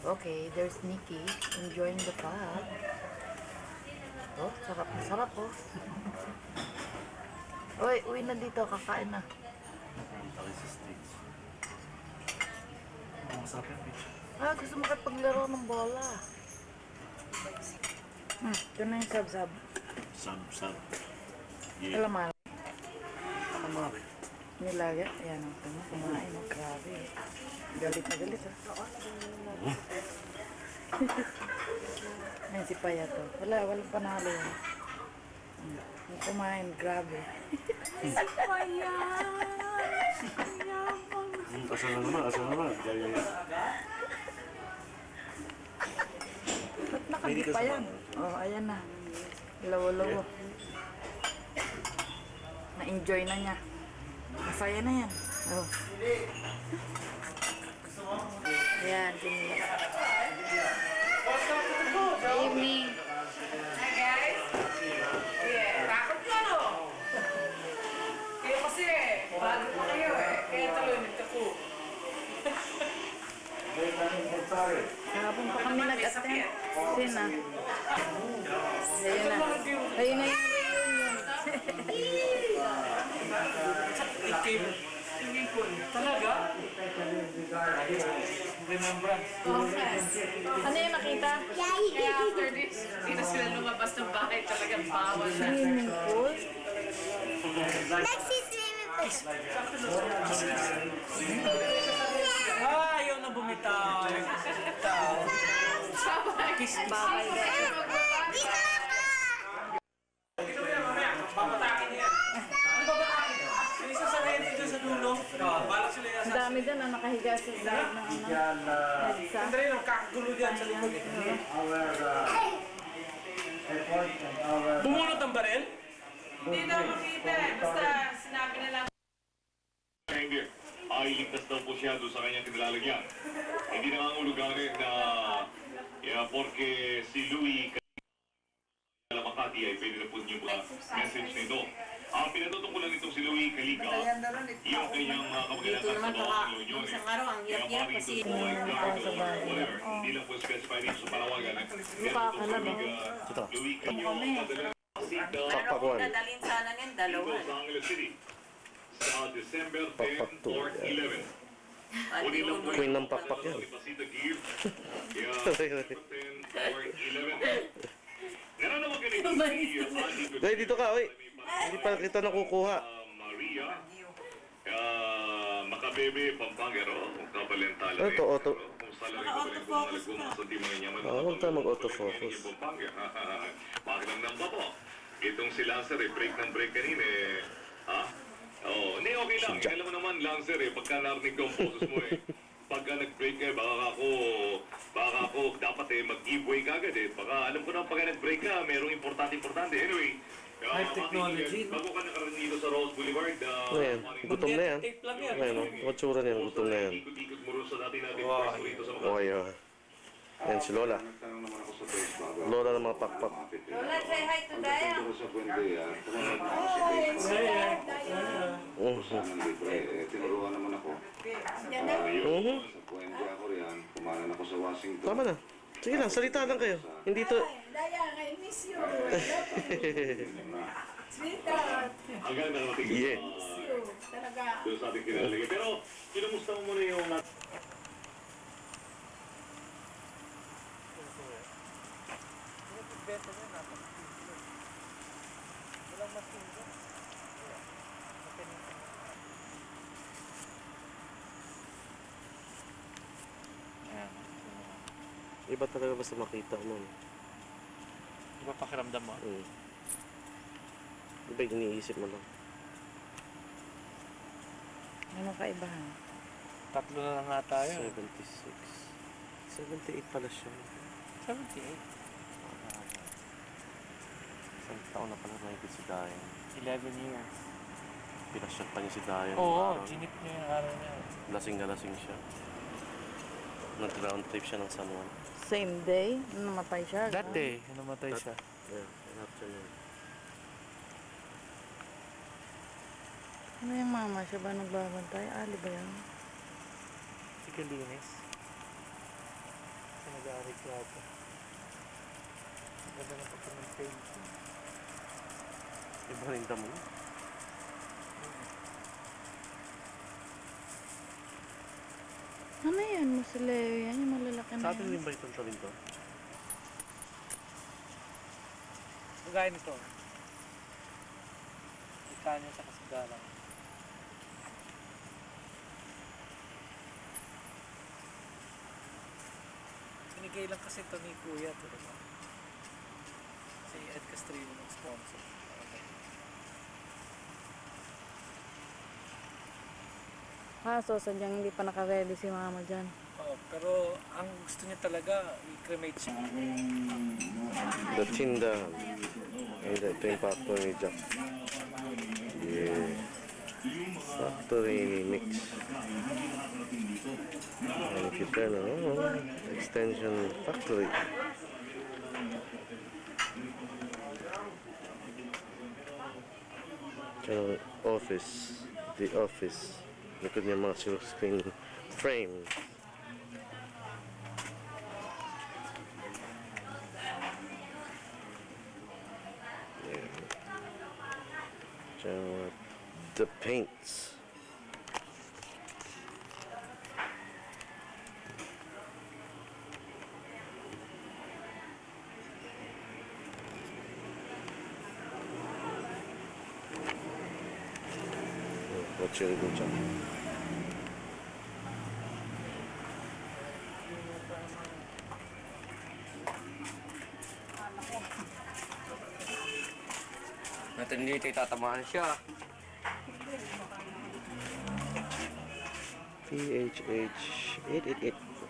Okay, there's Nikki enjoying the pub. Oh, sarap na sarap oh. Uy, uwi na dito, kakain na. Takay sa stage. Masarap yung beach. Ah, gusto mo paglaro ng bola. Ito na yung sab-sab. Sab. Yeah. Alamal. Kamari. Nilaga. Ayan, ito na. Kumain. Oh, grabe. Galit na galit ah. Ayan si Paya to. Walang panalo yun. Kumain, grabe. Paya! Asal naman. Yeah. Ba't nakagip pa yan? Oh, ayan na. Lawo-lawo. Na-enjoy na niya. Masaya na yan. Oh. Ayan, sinila. Good evening. Hi guys! Yeah, takot ka no? Kayo kasi bago pa kayo kaya tuloy nagtapo. Kahapon pa kami nag-attend. Sina. Ayun na. Ayun na yung reunion. Talaga? Remembrance. Ano yung nakita? Kaya after this, hindi na sila lumabas ng bahay talagang bawal na. Swimming pool? Next is swimming pool. Ayaw na bumitaw. Sabay. Bakal. Babatakin niya. Ano babatakin? Isa sa rin dito sa dulo. Balak sila yan. Ang dami dyan na nakahiga sa side ng ano. Edsa. Andre, nagkakagulo diyan sa likod. Bumunot ang baril? Hindi daw makita. Basta sinabi na lang. Hindi. Ay ligtas daw po siya doon sa kanyang kinilalagyan. Hindi nanganguluganin na porque si Louie Makati ay pwede na po niyo mga message nito. Pinatutukulan nitong si Louie Caliga, yung kanyang kamag-anak sa bawang Union. Isang araw, ang hirap-hirap kasi Whatever. Hindi lang po specify dito sa palawagan. Louie Caliga, araw dadalhin sana niyan, dalawa. sa Angeles City sa December 10 or 11. Queen ng pakpak yan. Pasita Gear. Kaya 10 or 11. Nananawagan ito si Dahil dito ka, oy. Hindi pa kita nakukuha. Maria Makabebe Pampangero, kung kapalentala Ano to, auto? kung saan lang ikaw sa di mga nyaman. Huwag tayo mag-autofocus. Pakiramdam ba po? Itong si Lancer, break ng break kanina hindi, okay lang. Alam mo naman, Lancer, pagka narinig ko ang boses mo pagka nag-break baka ako dapat mag-giveaway ka agad Baka alam ko na pagka nag-break ka, merong importante. Anyway, High technology. bago ka nakarating dito sa Rose Boulevard, Ayan, gutom na yan. Tape lang yan. Ayan, matsura niyan, gutom na yan. ikot-ikot mo rin sa natin pwesto rito sa mga Okay, Ayan si Lola. Nagtanong naman ako sa Facebook. Lola ng mga pakpak. Lola, say hi to Daya. Pagdating ko sa Buendia, tumanong na ako sa Facebook. Sana libre. Tinuruan naman ako. Sa Buendia ako riyan. Kumanan ako sa Washington. Tama na. Sige lang, salita lang kayo. Hindi to... Daya, I miss you. Sweetheart. hanggang nakarating ka Yeah. Talaga. doon sa ating kinalalagay. Pero, kinumusta mo muna yung Iba talaga basta makita mo. Iba pakiramdam mo. Iba iniisip mo lang. Ano kaibahan? Tatlo na lang nga tayo. 76. 78 pala siya. 78. Isang taon na pala nakikita si Dayan. 11 years. Pinasyat pa niya si Dayan. Oo, ginip niya yung araw niya. Lasing na lasing siya. Nag-round trip siya ng San Juan. Same day? Namatay siya? That day, namatay siya. Yeah, and afternoon. Ano yung mama? Siya ba nagbabantay? Ali ba yan? Si Kalinis. nag-aariklado. Ganda ng pagka ng paint. Iba rin damo. Ano yan? Musileo yan? Yung malalaki na Sa atin yan? rin ba itong tawin to? Kagaya nito. Itanya sa kasagalang. Binigay lang kasi ito ni Kuya. Diba? Si Ed Castrillo ng sponsor. So sadyang hindi pa naka-ready si mama dyan. Oo, pero ang gusto niya talaga, i-cremate siya. The tindahan. Ito yung factory ni Jack. Yeah. Factory mix. And kita na, extension factory. Tsaka office. The office. Likod niya mga silk screen frame. Yeah. Tsaka the paints. What's your good job? Natin dito itatamaan siya. PHH 888.